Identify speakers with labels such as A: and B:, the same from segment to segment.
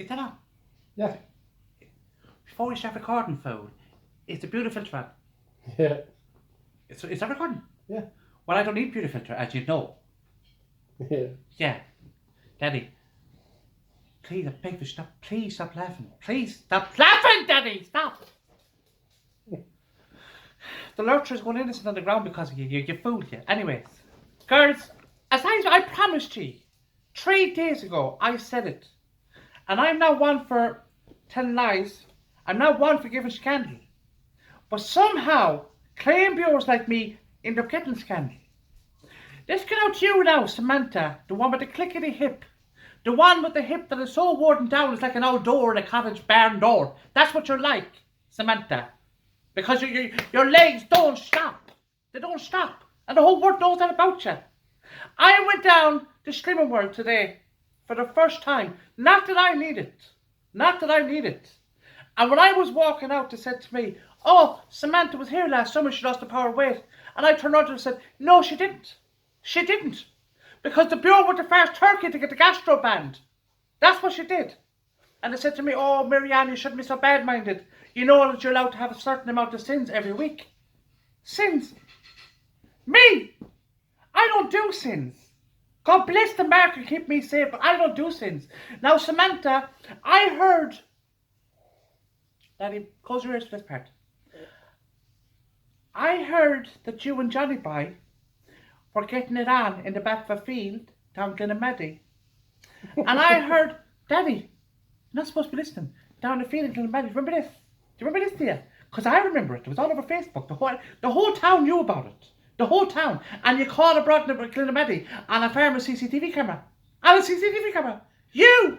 A: Is that on?
B: Yeah.
A: Before we start recording, food, it's a beauty filter.
B: Yeah.
A: Is that recording?
B: Yeah.
A: Well, I don't need beauty filter, as you know.
B: Yeah.
A: Yeah. Daddy. Please, I beg you, stop. Please stop laughing. Please stop laughing, Daddy. Stop. The lurcher's going innocent on the ground because of you. You fooled you. Anyways, girls, as I promised you 3 days ago, I said it. And I'm not one for telling lies. I'm not one for giving scandal. But somehow, claim bureaus like me end up getting scandal. Let's get out to you now, Samantha, the one with the clickety hip. The one with the hip that is so worn down it's like an old door in a cottage barn door. That's what you're like, Samantha. Because your legs don't stop. They don't stop. And the whole world knows that about you. I went down to Streaming World today for the first time. Not that I need it. Not that I need it. And when I was walking out, they said to me, oh, Samantha was here last summer. She lost the power of weight. And I turned around and said, no, she didn't. She didn't. Because the bureau went to first Turkey to get the gastro banned. That's what she did. And they said to me, oh, Marianne, you shouldn't be so bad-minded. You know that you're allowed to have a certain amount of sins every week. Sins? Me? I don't do sins. God bless the mark and keep me safe, but I don't do sins. Now, Samantha, I heard... Daddy, close your ears for this part. I heard that you and Johnny Boy were getting it on in the back of a field down Glenamady. And I heard, Daddy, you're not supposed to be listening, down the field in Glenamady. Remember this? Do you remember this, dear? Because I remember it. It was all over Facebook. The whole town knew about it. The whole town. And you caught abroad in Glenamady on a farmer's CCTV camera. On a CCTV camera. You!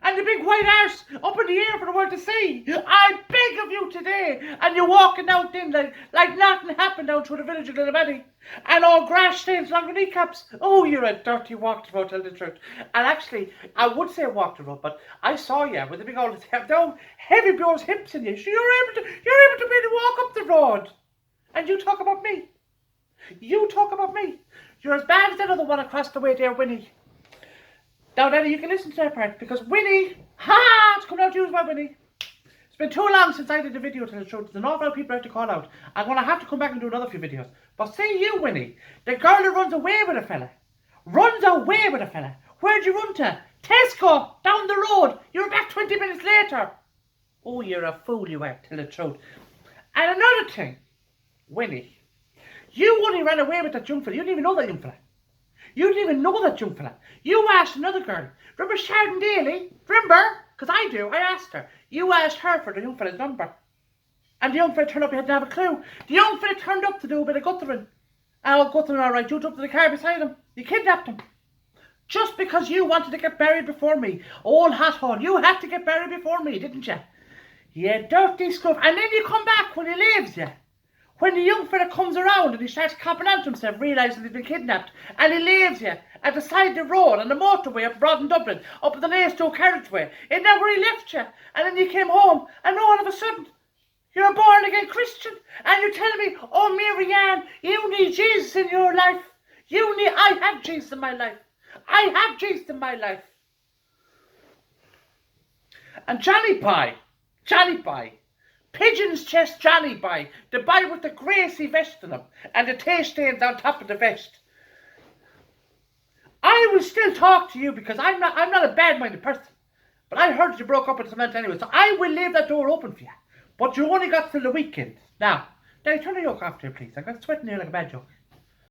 A: And the big white arse up in the air for the world to see. I beg of you today. And you're walking out then like nothing happened down through the village of Glenamady. And all grass stains along the kneecaps. Oh, you're a dirty walk the road, tell the truth. And actually, I would say walk the road, but I saw you with the big old heavy bureau's hips in you. So you're able to really walk up the road. And you talk about me. You talk about me. You're as bad as that other one across the way there, Winnie. Now, Daddy, you can listen to that part because Winnie, it's coming out to you as well, Winnie. It's been too long since I did a video to the truth. There's an awful lot of people I have to call out. I'm going to have to come back and do another few videos. But say you, Winnie, the girl who runs away with a fella. Where'd you run to? Tesco, down the road. You're back 20 minutes later. Oh, you're a fool, you are, tell the truth. And another thing, Winnie, you only ran away with that young fella. You didn't even know that young fella. You asked another girl. Remember Sharon Daly? Remember? Because I do. I asked her. You asked her for the young fella's number. And the young fella turned up, he hadn't have a clue. The young fella turned up to do a bit of guttering. Guttering all right. You jumped to the car beside him. You kidnapped him. Just because you wanted to get married before me. Old hot hole. You had to get married before me, didn't you? You dirty scruff. And then you come back when he leaves you. When the young fella comes around and he starts copping on to himself, realising he's been kidnapped, and he leaves you at the side of the road on the motorway up Broad in Dublin, up the Laistow carriageway, isn't that where he left you? And then you came home, and all of a sudden, you're a born-again Christian, and you're telling me, oh, Marianne, you need Jesus in your life. I have Jesus in my life. And Johnny Boy, Pigeon's Chest Johnny Boy, the boy with the greasy vest on him and the taste stains on top of the vest. I will still talk to you because I'm not a bad-minded person. But I heard you broke up with Samantha anyway, so I will leave that door open for you. But you only got till the weekend. Now, turn the yoke off there, please. I got sweating here like a bad joke.